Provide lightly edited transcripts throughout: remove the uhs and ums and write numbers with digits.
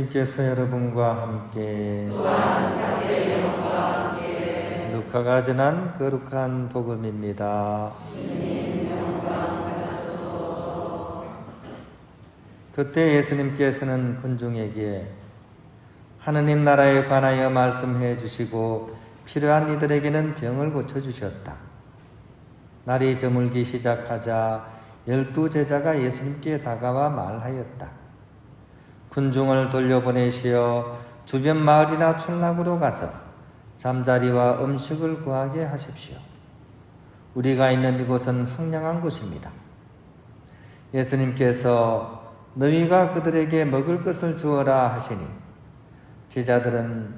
예수님께서 여러분과 함께 루카가 전한 거룩한 복음입니다. 그때 예수님께서는 군중에게 하느님 나라에 관하여 말씀해 주시고 필요한 이들에게는 병을 고쳐주셨다. 날이 저물기 시작하자 12제자가 예수님께 다가와 말하였다. 군중을 돌려보내시어 주변 마을이나 촌락으로 가서 잠자리와 음식을 구하게 하십시오. 우리가 있는 이곳은 황량한 곳입니다. 예수님께서 너희가 그들에게 먹을 것을 주어라 하시니 제자들은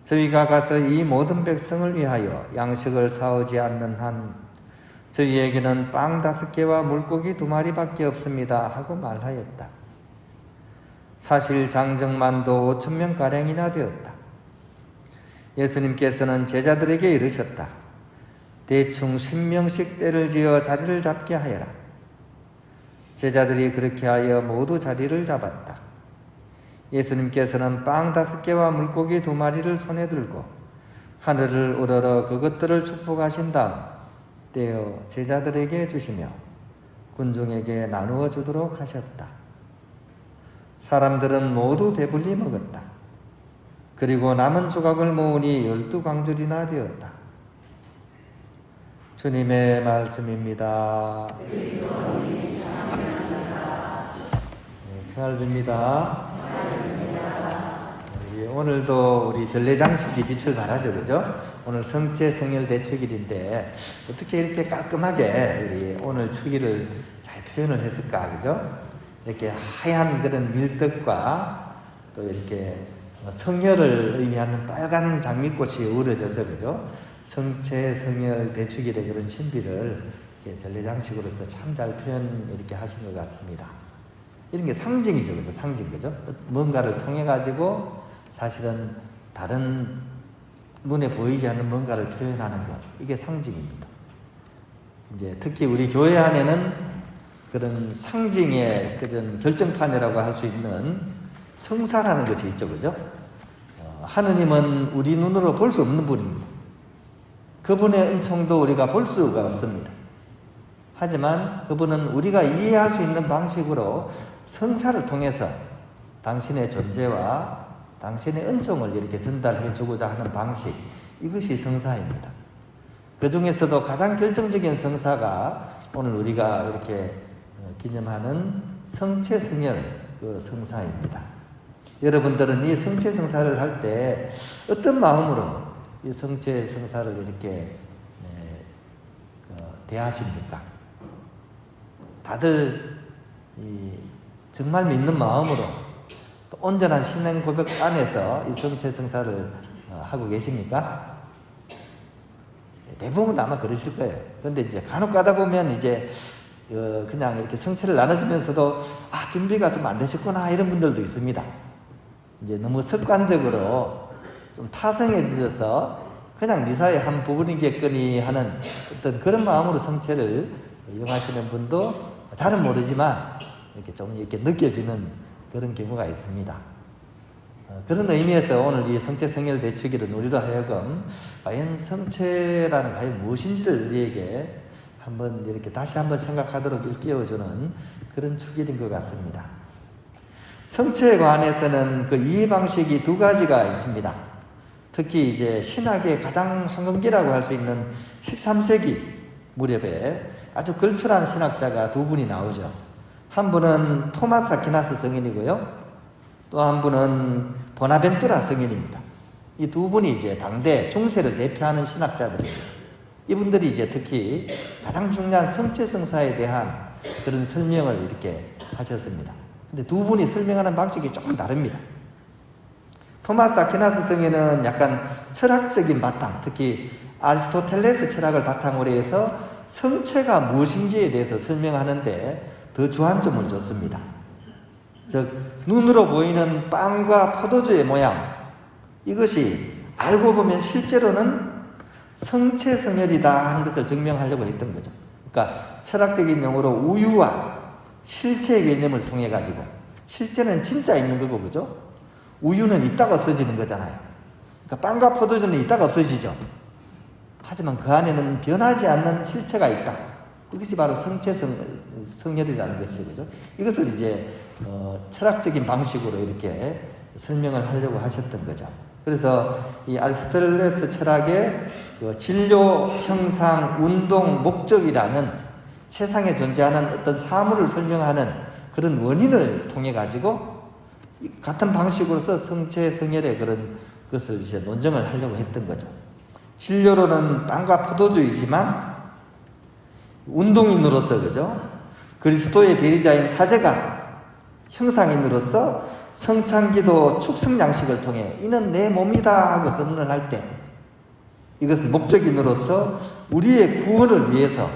저희가 가서 이 모든 백성을 위하여 양식을 사오지 않는 한 저희에게는 빵 5개와 물고기 2마리밖에 없습니다 하고 말하였다. 사실 장정만도 5,000명가량이나 되었다. 예수님께서는 제자들에게 이르셨다. 대충 10명씩 때를 지어 자리를 잡게 하여라. 제자들이 그렇게 하여 모두 자리를 잡았다. 예수님께서는 빵 5개와 물고기 2마리를 손에 들고 하늘을 우러러 그것들을 축복하신 다음 떼어 제자들에게 주시며 군중에게 나누어 주도록 하셨다. 사람들은 모두 배불리 먹었다. 그리고 남은 조각을 모으니 12광줄이나 되었다. 주님의 말씀입니다. 평안을 빕니다. 오늘도 우리 전례장식이 빛을 발하죠, 그죠? 오늘 성체 성혈 대축일인데 어떻게 이렇게 깔끔하게 우리 오늘 축일을 잘 표현을 했을까, 그죠? 이렇게 하얀 그런 밀떡과 또 이렇게 성혈을 의미하는 빨간 장미꽃이 어우러져서, 그죠? 성체 성혈 대축일의 그런 신비를 전례장식으로서 참 잘 표현 이렇게 하신 것 같습니다. 이런 게 상징이죠, 그죠? 상징, 그죠? 뭔가를 통해 가지고 사실은 다른 눈에 보이지 않는 뭔가를 표현하는 것, 이게 상징입니다. 이제 특히 우리 교회 안에는 그런 상징의 그런 결정판이라고 할 수 있는 성사라는 것이 있죠, 그죠? 하느님은 우리 눈으로 볼 수 없는 분입니다. 그분의 은총도 우리가 볼 수가 없습니다. 하지만 그분은 우리가 이해할 수 있는 방식으로 성사를 통해서 당신의 존재와 당신의 은총을 이렇게 전달해 주고자 하는 방식, 이것이 성사입니다. 그 중에서도 가장 결정적인 성사가 오늘 우리가 이렇게 기념하는 성체성혈 그 성사입니다. 여러분들은 이 성체성사를 할 때 어떤 마음으로 이 성체성사를 이렇게 대하십니까? 다들 정말 믿는 마음으로 또 온전한 신앙 고백 안에서 이 성체성사를 하고 계십니까? 대부분 아마 그러실 거예요. 그런데 이제 간혹 가다 보면 이제 그냥 이렇게 성체를 나눠주면서도 준비가 좀 안 되셨구나 이런 분들도 있습니다. 이제 너무 습관적으로 좀 타성해져서 그냥 미사의 한 부분이겠거니 하는 어떤 그런 마음으로 성체를 이용하시는 분도 잘은 모르지만 이렇게 좀 이렇게 느껴지는 그런 경우가 있습니다. 그런 의미에서 오늘 이 성체 성혈 대축일은 우리로 하여금 과연 성체라는 과연 무엇인지를 우리에게 한번 이렇게 다시 한번 생각하도록 일깨워주는 그런 축일인 것 같습니다. 성체에 관해서는 그 이해 방식이 2가지가 있습니다. 특히 이제 신학의 가장 황금기라고 할 수 있는 13세기 무렵에 아주 걸출한 신학자가 2분이 나오죠. 한 분은 토마스 아퀴나스 성인이고요. 또 한 분은 보나벤투라 성인입니다. 이 2분이 이제 당대 중세를 대표하는 신학자들입니다. 이분들이 이제 특히 가장 중요한 성체성사에 대한 그런 설명을 이렇게 하셨습니다. 근데 2분이 설명하는 방식이 조금 다릅니다. 토마스 아퀴나스 성인은 약간 철학적인 바탕, 특히 아리스토텔레스 철학을 바탕으로 해서 성체가 무엇인지에 대해서 설명하는데 더 주안점을 줬습니다. 즉 눈으로 보이는 빵과 포도주의 모양, 이것이 알고 보면 실제로는 성체성혈이다 하는 것을 증명하려고 했던 거죠. 그러니까 철학적인 용어로 우유와 실체의 개념을 통해 가지고 실제는 진짜 있는 거고, 그죠? 우유는 있다가 없어지는 거잖아요. 그러니까 빵과 포도주는 있다가 없어지죠. 하지만 그 안에는 변하지 않는 실체가 있다. 그것이 바로 성체성혈이라는 것이죠. 그죠? 이것을 이제 철학적인 방식으로 이렇게 설명을 하려고 하셨던 거죠. 그래서 이 아리스토텔레스 철학의 그 진료, 형상, 운동, 목적이라는 세상에 존재하는 어떤 사물을 설명하는 그런 원인을 통해 가지고 같은 방식으로서 성체, 성혈의 그런 것을 이제 논증을 하려고 했던 거죠. 진료로는 빵과 포도주이지만 운동인으로서 그죠? 그리스도의 대리자인 사제가 형상인으로서 성찬기도 축성 양식을 통해 이는 내 몸이다 하고 선언을 할 때 이것은 목적인으로서 우리의 구원을 위해서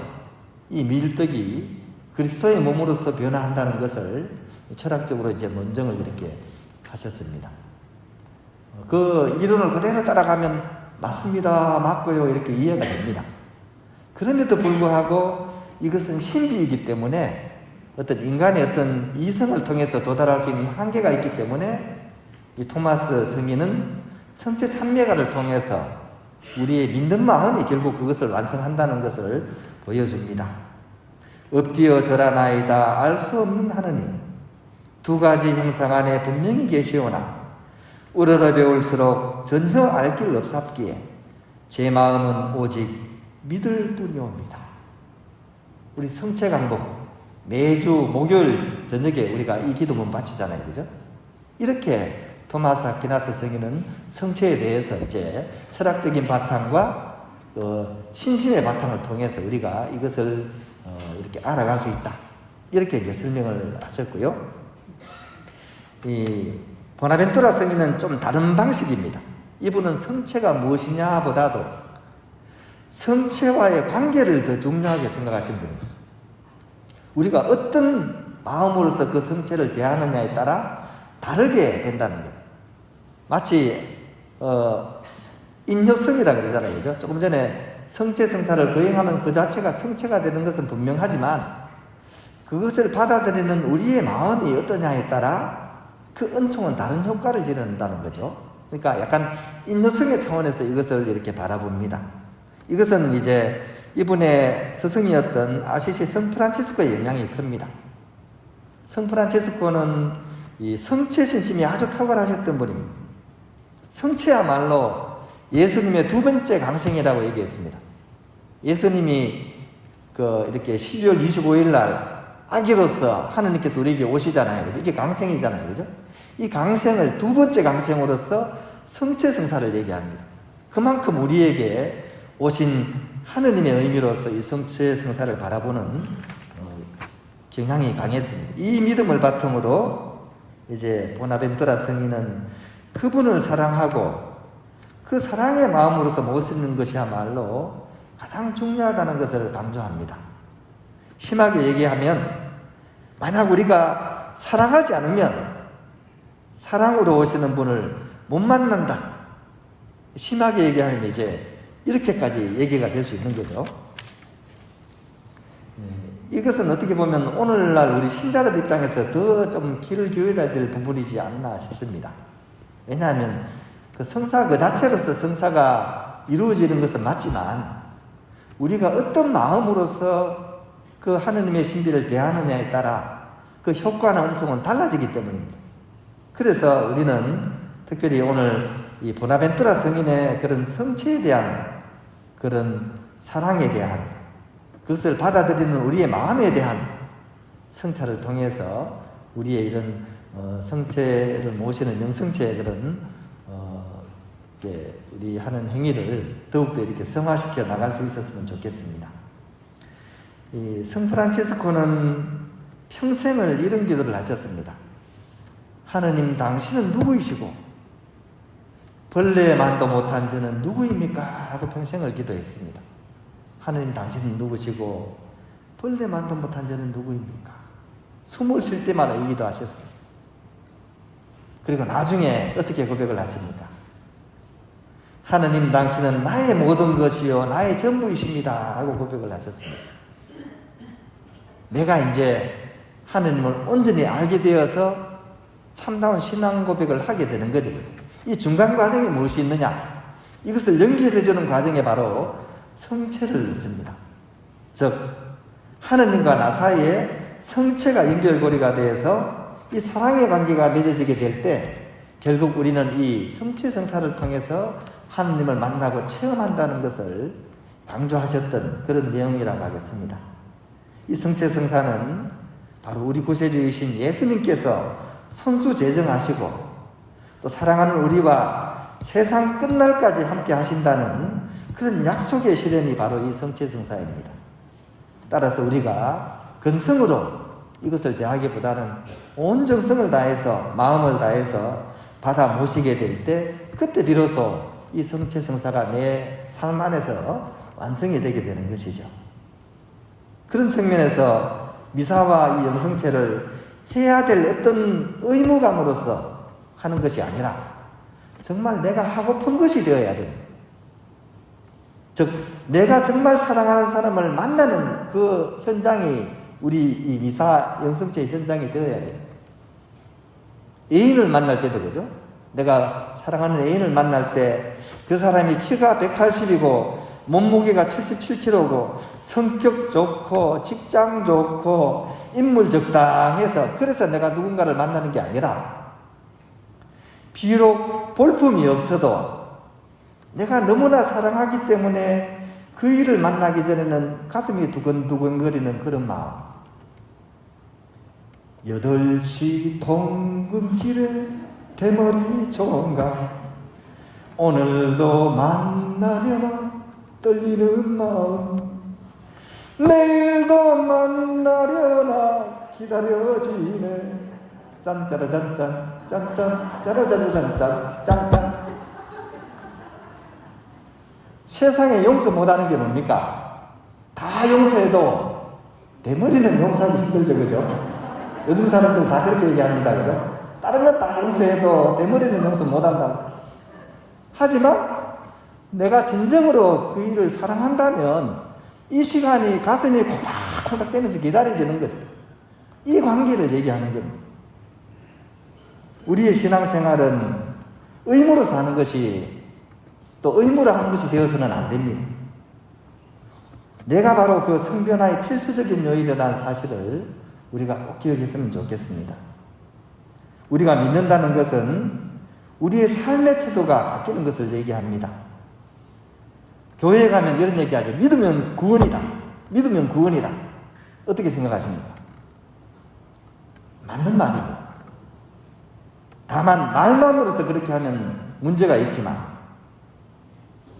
이 밀떡이 그리스도의 몸으로서 변화한다는 것을 철학적으로 이제 논증을 이렇게 하셨습니다. 그 이론을 그대로 따라가면 맞습니다, 맞고요 이렇게 이해가 됩니다. 그럼에도 불구하고 이것은 신비이기 때문에 어떤 인간의 어떤 이성을 통해서 도달할 수 있는 한계가 있기 때문에 이 토마스 성인은 성체 참매가를 통해서 우리의 믿는 마음이 결국 그것을 완성한다는 것을 보여줍니다. 엎드려 절하나이다 알 수 없는 하느님 두 가지 형상 안에 분명히 계시오나 우러러 배울수록 전혀 알 길 없sap기에 제 마음은 오직 믿을 뿐이옵니다. 우리 성체 강복 매주 목요일 저녁에 우리가 이 기도문 바치잖아요, 그죠? 이렇게 토마스 아퀴나스 성인은 성체에 대해서 이제 철학적인 바탕과 신심의 바탕을 통해서 우리가 이것을 이렇게 알아갈 수 있다. 이렇게 이제 설명을 하셨고요. 이 보나벤투라 성인은 좀 다른 방식입니다. 이분은 성체가 무엇이냐 보다도 성체와의 관계를 더 중요하게 생각하신 분이에요. 우리가 어떤 마음으로서 그 성체를 대하느냐에 따라 다르게 된다는 거예요. 마치 인효성이라 그러잖아요, 그죠? 조금 전에 성체 성사를 거행하면 그 자체가 성체가 되는 것은 분명하지만 그것을 받아들이는 우리의 마음이 어떠냐에 따라 그 은총은 다른 효과를 지른다는 거죠. 그러니까 약간 인효성의 차원에서 이것을 이렇게 바라봅니다. 이것은 이제 이분의 스승이었던 아시시 성프란치스코의 영향이 큽니다. 성프란치스코는 이 성체 신심이 아주 탁월하셨던 분입니다. 성체야말로 예수님의 두 번째 강생이라고 얘기했습니다. 예수님이 이렇게 12월 25일 날 아기로서 하느님께서 우리에게 오시잖아요. 이게 강생이잖아요. 그죠? 이 강생을 두 번째 강생으로서 성체 성사를 얘기합니다. 그만큼 우리에게 오신 하느님의 의미로서 이 성체 성사를 바라보는 경향이 강했습니다. 이 믿음을 바탕으로 이제 보나벤투라 성인은 그분을 사랑하고 그 사랑의 마음으로서 모시는 것이야말로 가장 중요하다는 것을 강조합니다. 심하게 얘기하면 만약 우리가 사랑하지 않으면 사랑으로 오시는 분을 못 만난다. 심하게 얘기하면 이제 이렇게까지 얘기가 될 수 있는 거죠. 이것은 어떻게 보면 오늘날 우리 신자들 입장에서 더 좀 귀를 기울여야 될 부분이지 않나 싶습니다. 왜냐하면 그 성사 그 자체로서 성사가 이루어지는 것은 맞지만 우리가 어떤 마음으로서 그 하느님의 신비를 대하느냐에 따라 그 효과나 은총은 달라지기 때문입니다. 그래서 우리는 특별히 오늘 이 보나벤투라 성인의 그런 성체에 대한 그런 사랑에 대한 그것을 받아들이는 우리의 마음에 대한 성찰을 통해서 우리의 이런 성체를 모시는 영성체의 그런 우리 하는 행위를 더욱더 이렇게 성화시켜 나갈 수 있었으면 좋겠습니다. 이 성프란치스코는 평생을 이런 기도를 하셨습니다. 하느님 당신은 누구이시고 벌레만도 못한 저는 누구입니까? 하고 평생을 기도했습니다. 하느님 당신은 누구시고 벌레만도 못한 저는 누구입니까? 숨을 쉴 때마다 이 기도하셨습니다. 그리고 나중에 어떻게 고백을 하십니까? 하느님 당신은 나의 모든 것이요 나의 전부이십니다 하고 고백을 하셨습니다. 내가 이제 하느님을 온전히 알게 되어서 참다운 신앙 고백을 하게 되는 거죠. 이 중간 과정이 무엇이 있느냐? 이것을 연결해주는 과정에 바로 성체를 넣습니다. 즉 하느님과 나 사이에 성체가 연결고리가 되어서 이 사랑의 관계가 맺어지게 될 때 결국 우리는 이 성체성사를 통해서 하느님을 만나고 체험한다는 것을 강조하셨던 그런 내용이라고 하겠습니다. 이 성체성사는 바로 우리 구세주이신 예수님께서 손수 제정하시고 또 사랑하는 우리와 세상 끝날까지 함께 하신다는 그런 약속의 실현이 바로 이 성체성사입니다. 따라서 우리가 근성으로 이것을 대하기보다는 온 정성을 다해서 마음을 다해서 받아 모시게 될 때 그때 비로소 이 성체성사가 내 삶 안에서 완성이 되게 되는 것이죠. 그런 측면에서 미사와 이 영성체를 해야 될 어떤 의무감으로서 하는 것이 아니라 정말 내가 하고픈 것이 되어야 됩니다. 즉 내가 정말 사랑하는 사람을 만나는 그 현장이 우리 이 미사 영성체의 현장이 되어야 돼요. 애인을 만날 때도 그죠? 내가 사랑하는 애인을 만날 때 그 사람이 키가 180이고 몸무게가 77kg고 성격 좋고 직장 좋고 인물 적당해서 그래서 내가 누군가를 만나는 게 아니라 비록 볼품이 없어도 내가 너무나 사랑하기 때문에 그 일을 만나기 전에는 가슴이 두근두근거리는 그런 마음. 8시 동근길에 대머리 총각 오늘도 만나려나 떨리는 마음 내일도 만나려나 기다려지네 짠짜라짠짠 짠짠 짜라짜라짠짠 짠짠. 세상에 용서 못하는 게 뭡니까? 다 용서해도 대머리는 용서하기 힘들죠, 그죠? 요즘 사람들 다 그렇게 얘기합니다, 그죠? 다른 건 다 용서해도 대머리는 용서 못한다. 하지만 내가 진정으로 그 일을 사랑한다면 이 시간이 가슴이 콩닥콩닥 대면서 기다려지는 거예요. 이 관계를 얘기하는 겁니다. 우리의 신앙생활은 의무로서 하는 것이 또 의무로 하는 것이 되어서는 안 됩니다. 내가 바로 그 성변화의 필수적인 요인이라는 사실을 우리가 꼭 기억했으면 좋겠습니다. 우리가 믿는다는 것은 우리의 삶의 태도가 바뀌는 것을 얘기합니다. 교회에 가면 이런 얘기하죠. 믿으면 구원이다. 믿으면 구원이다. 어떻게 생각하십니까? 맞는 말이죠. 다만 말만으로서 그렇게 하면 문제가 있지만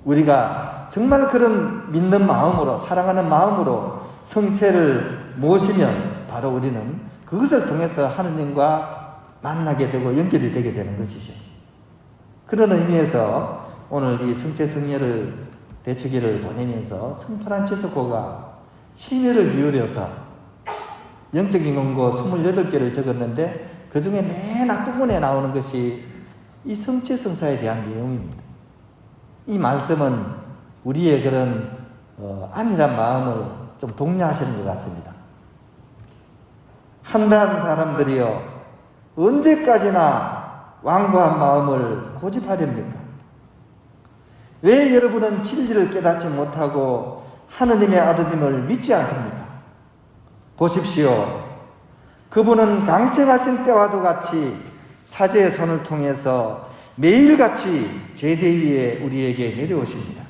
우리가 정말 그런 믿는 마음으로 사랑하는 마음으로 성체를 모시면 바로 우리는 그것을 통해서 하느님과 만나게 되고 연결이 되게 되는 것이죠. 그런 의미에서 오늘 이 성체성례를 대축일을 보내면서 성 프란치스코가 심혈을 기울여서 영적인 권고 28개를 적었는데 그 중에 맨 앞부분에 나오는 것이 이 성체성사에 대한 내용입니다. 이 말씀은 우리의 그런 안일한 마음을 좀 독려하시는 것 같습니다. 한다는 사람들이여 언제까지나 완고한 마음을 고집하렵니까? 왜 여러분은 진리를 깨닫지 못하고 하느님의 아드님을 믿지 않습니까? 보십시오. 그분은 강생하신 때와도 같이 사제의 손을 통해서 매일같이 제대 위에 우리에게 내려오십니다.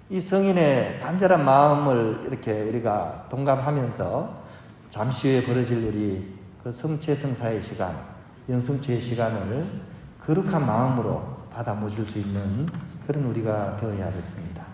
이 성인의 간절한 마음을 이렇게 우리가 동감하면서 잠시 후에 벌어질 우리 그 성체성사의 시간, 영성체의 시간을 거룩한 마음으로 받아 모실 수 있는 그런 우리가 되어야 하겠습니다.